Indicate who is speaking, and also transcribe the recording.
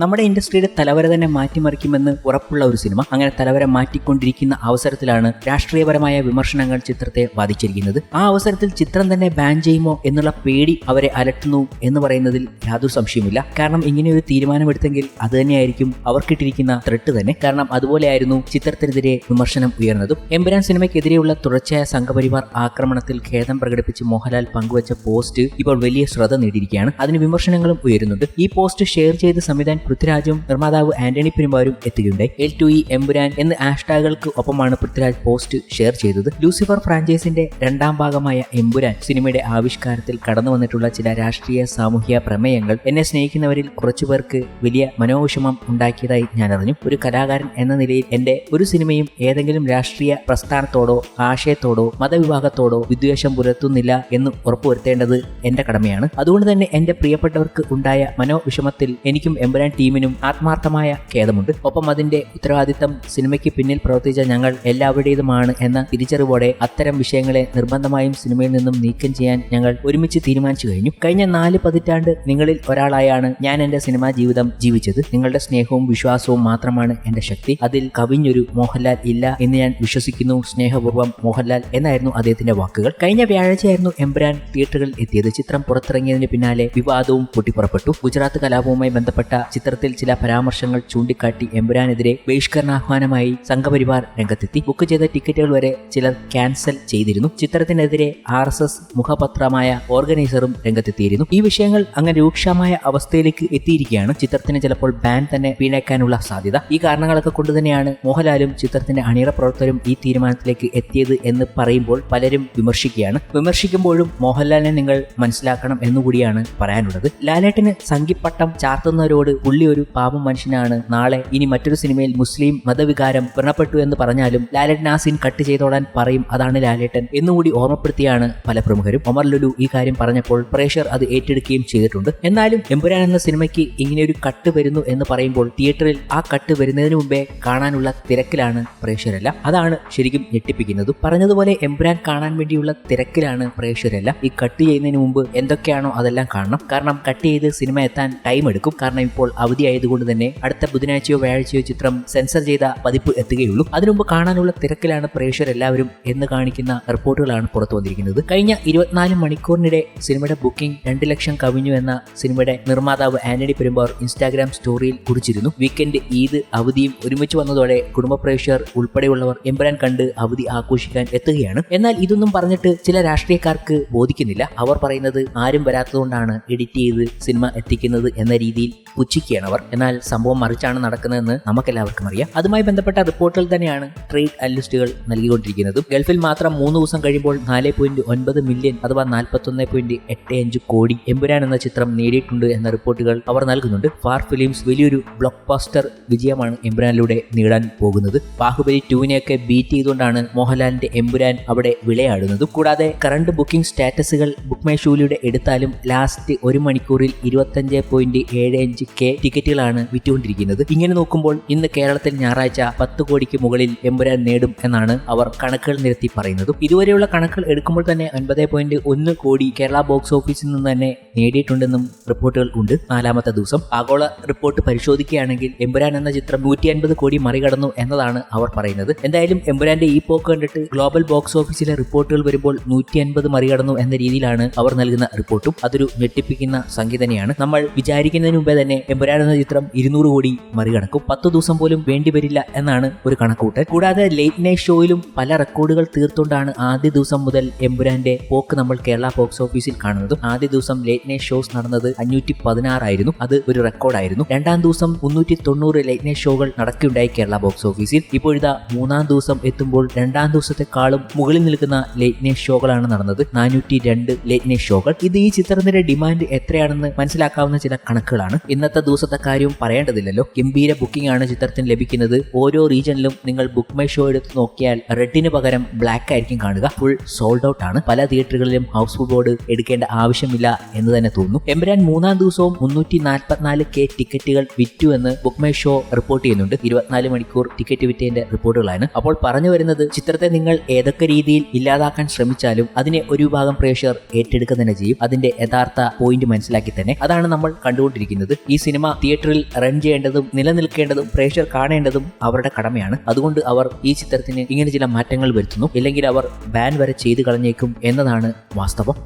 Speaker 1: നമ്മുടെ ഇൻഡസ്ട്രിയുടെ തലവര തന്നെ മാറ്റിമറിക്കുമെന്ന് ഉറപ്പുള്ള ഒരു സിനിമ. അങ്ങനെ തലവര മാറ്റിക്കൊണ്ടിരിക്കുന്ന അവസരത്തിലാണ് രാഷ്ട്രീയപരമായ വിമർശനങ്ങൾ ചിത്രത്തെ ബാധിച്ചിരിക്കുന്നത്. ആ അവസരത്തിൽ ചിത്രം തന്നെ ബാൻ ചെയ്യുമോ എന്നുള്ള പേടി അവരെ അലട്ടുന്നു എന്ന് പറയുന്നതിൽ യാതൊരു സംശയമില്ല. കാരണം ഇങ്ങനെയൊരു തീരുമാനമെടുത്തെങ്കിൽ അത് തന്നെയായിരിക്കും അവർക്കിട്ടിരിക്കുന്ന ത്രെട്ട് തന്നെ. കാരണം അതുപോലെയായിരുന്നു ചിത്രത്തിനെതിരെ വിമർശനം ഉയർന്നതും. എമ്പുരാൻ സിനിമയ്ക്കെതിരെയുള്ള തുടർച്ചയായ സംഘപരിവാർ ആക്രമണത്തിൽ ഖേദം പ്രകടിപ്പിച്ച് മോഹൻലാൽ പങ്കുവച്ച പോസ്റ്റ് ഇപ്പോൾ വലിയ ശ്രദ്ധ നേടിയിരിക്കുകയാണ്. അതിന് വിമർശനങ്ങളും ഉയരുന്നുണ്ട്. ഈ പോസ്റ്റ് ഷെയർ ചെയ്ത് സംവിധായകൻ പൃഥ്വിരാജും നിർമ്മാതാവ് ആന്റണി പെരുമ്പാവൂരും എത്തുകയുണ്ടായി. L2E എമ്പുരാൻ എന്ന ഹാഷ്ടാഗുകൾക്ക് ഒപ്പമാണ് പൃഥ്വിരാജ് പോസ്റ്റ് ഷെയർ ചെയ്തത്. ലൂസിഫർ ഫ്രാഞ്ചൈസിന്റെ രണ്ടാം ഭാഗമായ എമ്പുരാൻ സിനിമയുടെ ആവിഷ്കാരത്തിൽ കടന്നു വന്നിട്ടുള്ള ചില രാഷ്ട്രീയ സാമൂഹ്യ പ്രമേയങ്ങൾ എന്നെ സ്നേഹിക്കുന്നവരിൽ കുറച്ചുപേർക്ക് വലിയ മനോവിഷമം ഉണ്ടാക്കിയതായി ഞാൻ അറിഞ്ഞു. ഒരു കലാകാരൻ എന്ന നിലയിൽ എന്റെ ഒരു സിനിമയും ഏതെങ്കിലും രാഷ്ട്രീയ പ്രസ്ഥാനത്തോടോ ആശയത്തോടോ മതവിഭാഗത്തോടോ വിദ്വേഷം പുലർത്തുന്നില്ല എന്ന് ഉറപ്പുവരുത്തേണ്ടത് എന്റെ കടമയാണ്. അതുകൊണ്ട് തന്നെ എന്റെ പ്രിയപ്പെട്ടവർക്ക് ഉണ്ടായ മനോവിഷമത്തിൽ എനിക്കും എമ്പുരാൻ ടീമിനും ആത്മാർത്ഥമായ ഖേദമുണ്ട്. ഒപ്പം അതിന്റെ ഉത്തരവാദിത്തം സിനിമയ്ക്ക് പിന്നിൽ പ്രവർത്തിച്ച ഞങ്ങൾ എല്ലാവരുടേതുമാണ് എന്ന തിരിച്ചറിവോടെ അത്തരം വിഷയങ്ങളെ നിർബന്ധമായും സിനിമയിൽ നിന്നും നീക്കം ചെയ്യാൻ ഞങ്ങൾ ഒരുമിച്ച് തീരുമാനിച്ചു കഴിഞ്ഞു. കഴിഞ്ഞ 4 പതിറ്റാണ്ട് നിങ്ങളിൽ ഒരാളായാണ് ഞാൻ എന്റെ സിനിമാ ജീവിതം ജീവിച്ചത്. നിങ്ങളുടെ സ്നേഹവും വിശ്വാസവും മാത്രമാണ് എന്റെ ശക്തി. അതിൽ കവിഞ്ഞൊരു മോഹൻലാൽ ഇല്ല എന്ന് ഞാൻ വിശ്വസിക്കുന്നു. സ്നേഹപൂർവ്വം മോഹൻലാൽ എന്നായിരുന്നു അദ്ദേഹത്തിന്റെ വാക്കുകൾ. കഴിഞ്ഞ വ്യാഴാഴ്ചയായിരുന്നു എമ്പുരാൻ തിയേറ്ററുകളിൽ എത്തിയത്. ചിത്രം പുറത്തിറങ്ങിയതിന് പിന്നാലെ വിവാദവും പൊട്ടിപ്പുറപ്പെട്ടു. ഗുജറാത്ത് കലാപവുമായി ബന്ധപ്പെട്ട ചിത്രത്തിൽ ചില പരാമർശങ്ങൾ ചൂണ്ടിക്കാട്ടി എമ്പുരാനെതിരെ ബഹിഷ്കരണാഹ്വാനമായി സംഘപരിവാർ രംഗത്തെത്തി. ബുക്ക് ചെയ്ത ടിക്കറ്റുകൾ വരെ ചിലർ ക്യാൻസൽ ചെയ്തിരുന്നു. ചിത്രത്തിനെതിരെ RSS മുഖപത്രമായ ഓർഗനൈസറും രംഗത്തെത്തിയിരുന്നു. ഈ വിഷയങ്ങൾ അങ്ങനെ രൂക്ഷമായ അവസ്ഥയിലേക്ക് എത്തിയിരിക്കുകയാണ്. ചിത്രത്തിന് ചിലപ്പോൾ ബാൻ തന്നെ വീണേക്കാനുള്ള സാധ്യത. ഈ കാരണങ്ങളൊക്കെ കൊണ്ട് തന്നെയാണ് മോഹൻലാലും ചിത്രത്തിന്റെ അണിയറ പ്രവർത്തകരും ഈ തീരുമാനത്തിലേക്ക് എത്തിയത് എന്ന് പറയുമ്പോൾ പലരും വിമർശിക്കുകയാണ്. വിമർശിക്കുമ്പോഴും മോഹൻലാലിനെ നിങ്ങൾ മനസ്സിലാക്കണം എന്നുകൂടിയാണ് പറയാനുള്ളത്. ലാലേട്ടന് സംഘിപ്പട്ടം ചാർത്തുന്നവരോട് പുള്ളി ഒരു പാപം മനുഷ്യനാണ്, നാളെ ഇനി മറ്റൊരു സിനിമയിൽ മുസ്ലിം മതവികാരം വ്രണപ്പെട്ടു എന്ന് പറഞ്ഞാലും ലാലേട്ടൻ ആ സീൻ കട്ട് ചെയ്തോടാൻ പറയും, അതാണ് ലാലേട്ടൻ എന്നുകൂടി ഓർമ്മപ്പെടുത്തിയാണ് പല പ്രമുഖരും. ഒമർ ലുലു ഈ കാര്യം പറഞ്ഞപ്പോൾ പ്രേക്ഷകർ അത് ഏറ്റെടുക്കുകയും ചെയ്തിട്ടുണ്ട്. എന്നാലും എമ്പുരാൻ എന്ന സിനിമയ്ക്ക് ഇങ്ങനെയൊരു കട്ട് വരുന്നു എന്ന് പറയുമ്പോൾ തിയേറ്ററിൽ ആ കട്ട് വരുന്നതിന് മുമ്പേ കാണാനുള്ള തിരക്കിലാണ് പ്രേക്ഷകരെല്ലാം. അതാണ് ശരിക്കും ഞെട്ടിപ്പിക്കുന്നതും. പറഞ്ഞതുപോലെ എമ്പുരാൻ കാണാൻ വേണ്ടിയുള്ള തിരക്കിലാണ് പ്രേക്ഷകരെല്ലാം. ഈ കട്ട് ചെയ്യുന്നതിന് മുമ്പ് എന്തൊക്കെയാണോ അതെല്ലാം കാണണം. കാരണം കട്ട് ചെയ്ത് സിനിമ എത്താൻ ടൈം എടുക്കും. കാരണം ഇപ്പോൾ അവധി ആയതുകൊണ്ട് തന്നെ അടുത്ത ബുധനാഴ്ചയോ വ്യാഴാഴ്ചയോ ചിത്രം സെൻസർ ചെയ്ത പതിപ്പ് എത്തുകയുള്ളൂ. അതിനുമുമ്പ് കാണാനുള്ള തിരക്കിലാണ് പ്രേക്ഷകരെല്ലാവരും എന്ന് കാണിക്കുന്ന റിപ്പോർട്ടുകളാണ് പുറത്തു വന്നിരിക്കുന്നത്. കഴിഞ്ഞ 24 മണിക്കൂറിനിടെ സിനിമയുടെ ബുക്കിംഗ് 2 ലക്ഷം കവിഞ്ഞു എന്ന സിനിമയുടെ നിർമ്മാതാവ് ആന്റണി പെരുമ്പാവൂർ ഇൻസ്റ്റാഗ്രാം സ്റ്റോറിയിൽ കുറിച്ചിരുന്നു. വീക്കെൻഡ്, ഈദ് അവധിയും ഒരുമിച്ച് വന്നതോടെ കുടുംബ പ്രേക്ഷകർ ഉൾപ്പെടെയുള്ളവർ എമ്പുരാൻ കണ്ട് അവധി ആഘോഷിക്കാൻ എത്തുകയാണ്. എന്നാൽ ഇതൊന്നും പറഞ്ഞിട്ട് ചില രാഷ്ട്രീയക്കാർക്ക് ബോധിക്കുന്നില്ല. അവർ പറയുന്നത് ആരും വരാത്തതുകൊണ്ടാണ് എഡിറ്റ് ചെയ്ത് സിനിമ എത്തിക്കുന്നത് എന്ന രീതിയിൽ പുച്ഛിക്കുകയാണ് അവർ. എന്നാൽ സംഭവം മറിച്ചാണ് നടക്കുന്നതെന്ന് നമുക്കെല്ലാവർക്കും അറിയാം. അതുമായി ബന്ധപ്പെട്ട റിപ്പോർട്ടുകൾ തന്നെയാണ് ട്രേഡ് അനലിസ്റ്റുകൾ നൽകിക്കൊണ്ടിരിക്കുന്നത്. ഗൾഫിൽ മാത്രം 3 ദിവസം കഴിയുമ്പോൾ 4.9 മില്യൺ അഥവാ 41.85 കോടി എമ്പുരാൻ എന്ന ചിത്രം നേടിയിട്ടുണ്ട് എന്ന റിപ്പോർട്ടുകൾ അവർ നൽകുന്നുണ്ട്. ഫാർ ഫിലിംസ് വലിയൊരു ബ്ലോക്ക് ബസ്റ്റർ വിജയമാണ് എമ്പുരാനിലൂടെ നേടാൻ പോകുന്നത്. ബാഹുബലി 2-നെയൊക്കെ ബീറ്റ് ചെയ്തുകൊണ്ടാണ് മോഹൻലാലിന്റെ എമ്പുരാൻ അവിടെ വിളയാടുന്നത്. കൂടാതെ കറണ്ട് ബുക്കിംഗ് സ്റ്റാറ്റസുകൾ ബുക്ക് മൈ ഷോയിലൂടെ എടുത്താലും ലാസ്റ്റ് 1 മണിക്കൂറിൽ 25.75K ടിക്കറ്റുകളാണ് വിറ്റുകൊണ്ടിരിക്കുന്നത്. ഇങ്ങനെ നോക്കുമ്പോൾ ഇന്ന് കേരളത്തിൽ ഞായറാഴ്ച 10 കോടിക്ക് മുകളിൽ എമ്പുരാൻ നേടും എന്നാണ് അവർ കണക്കുകൾ നിരത്തി പറയുന്നത്. ഇതുവരെയുള്ള കണക്കുകൾ എടുക്കുമ്പോൾ തന്നെ 9.1 കോടി കേരള ബോക്സ് ഓഫീസിൽ നിന്ന് തന്നെ നേടിയിട്ടുണ്ടെന്നും റിപ്പോർട്ടുകൾ ഉണ്ട്. 4ാമത്തെ ദിവസം ആഗോള റിപ്പോർട്ട് പരിശോധിക്കുകയാണെങ്കിൽ എമ്പുരാൻ എന്ന ചിത്രം 150 കോടി മറികടന്നു എന്നതാണ് അവർ പറയുന്നത്. എന്തായാലും എമ്പുരാന്റെ ഈ പോക്ക് കണ്ടിട്ട് ഗ്ലോബൽ ബോക്സ് ഓഫീസിലെ റിപ്പോർട്ടുകൾ വരുമ്പോൾ 150 മറികടന്നു എന്ന രീതിയിലാണ് അവർ നൽകുന്ന റിപ്പോർട്ടും. അതൊരു ഞെട്ടിപ്പിക്കുന്ന സംഖ്യ തന്നെയാണ്. നമ്മൾ വിചാരിക്കുന്നതിന് മുമ്പേ തന്നെ എമ്പുരാൻ എന്ന ചിത്രം 200 കോടി മറികടക്കും. 10 ദിവസം പോലും വേണ്ടിവരില്ല എന്നാണ് ഒരു കണക്കൂട്ടൽ. കൂടാതെ ലേറ്റ് നൈറ്റ് ഷോയിലും പല റെക്കോർഡുകൾ തീർത്തുകൊണ്ടാണ് ആദ്യ ദിവസം മുതൽ എമ്പുരാന്റെ പോക്ക് നമ്മൾ കേരള ബോക്സ് ഓഫീസിൽ കാണുന്നതും. ആദ്യ ദിവസം ലേറ്റ് നൈറ്റ് ഷോസ് നടന്നത് 516 ആയിരുന്നു. അത് ഒരു റെക്കോർഡായിരുന്നു. 2ാം ദിവസം 390 ലേറ്റ് നൈറ്റ് ഷോകൾ നടക്കുകയുണ്ടായി കേരള ബോക്സ് ഓഫീസിൽ. ഇപ്പോഴിതാ 3ാം ദിവസം എത്തുമ്പോൾ 2ാം ദിവസത്തെക്കാളും മുകളിൽ നിൽക്കുന്ന ലേറ്റ് നൈറ്റ് ഷോകളാണ് നടന്നത്. 402 ലേറ്റ് നൈറ്റ് ഷോകൾ. ഇത് ഈ ചിത്രത്തിന്റെ ഡിമാൻഡ് എത്രയാണെന്ന് മനസ്സിലാക്കാവുന്ന ചില കണക്കുകളാണ്. ഇന്നത്തെ ദിവസത്തെ കാര്യവും പറയേണ്ടതില്ലല്ലോ. ഗംഭീര ബുക്കിംഗ് ആണ് ചിത്രത്തിന് ലഭിക്കുന്നത്. ഓരോ റീജിയനിലും നിങ്ങൾ ബുക്ക് മൈ ഷോ എടുത്ത് നോക്കിയാൽ റെഡിന് പകരം ബ്ലാക്ക് ആയിരിക്കും കാണുക. ഫുൾ സോൾഡ് ഔട്ട് ആണ്. പല തിയേറ്ററുകളിലും ഹൗസ്ഫുൾ ബോർഡ് എടുക്കേണ്ട ആവശ്യമില്ല എന്ന് തന്നെ തോന്നുന്നു. എമ്പുരാൻ 3ാം ദിവസവും 344K ടിക്കറ്റുകൾ വിറ്റു എന്ന് ബുക്ക് മൈ ഷോ റിപ്പോർട്ട് ചെയ്യുന്നുണ്ട്. 24 മണിക്കൂർ ടിക്കറ്റ് വിറ്റതിന്റെ റിപ്പോർട്ടുകളാണ്. അപ്പോൾ പറഞ്ഞു വരുന്നത് ചിത്രത്തെ നിങ്ങൾ ഏതൊക്കെ രീതിയിൽ ഇല്ലാതാക്കാൻ ശ്രമിച്ചാലും അതിനെ ഒരു വിഭാഗം പ്രേക്ഷകർ ഏറ്റെടുക്കുക തന്നെ ചെയ്യും. അതിന്റെ യഥാർത്ഥ പോയിന്റ് മനസ്സിലാക്കി തന്നെ. അതാണ് നമ്മൾ കണ്ടുകൊണ്ടിരിക്കുന്നത്. ഈ സിനിമ സിനിമ തിയേറ്ററിൽ റൺ ചെയ്യേണ്ടതും നിലനിൽക്കേണ്ടതും പ്രേക്ഷകർ കാണേണ്ടതും അവരുടെ കടമയാണ്. അതുകൊണ്ട് അവർ ഈ ചിത്രത്തിന് ഇങ്ങനെ ചില മാറ്റങ്ങൾ വരുത്തുന്നു. ഇല്ലെങ്കിൽ അവർ ബാൻ വരെ ചെയ്തു കളഞ്ഞേക്കും എന്നതാണ് വാസ്തവം.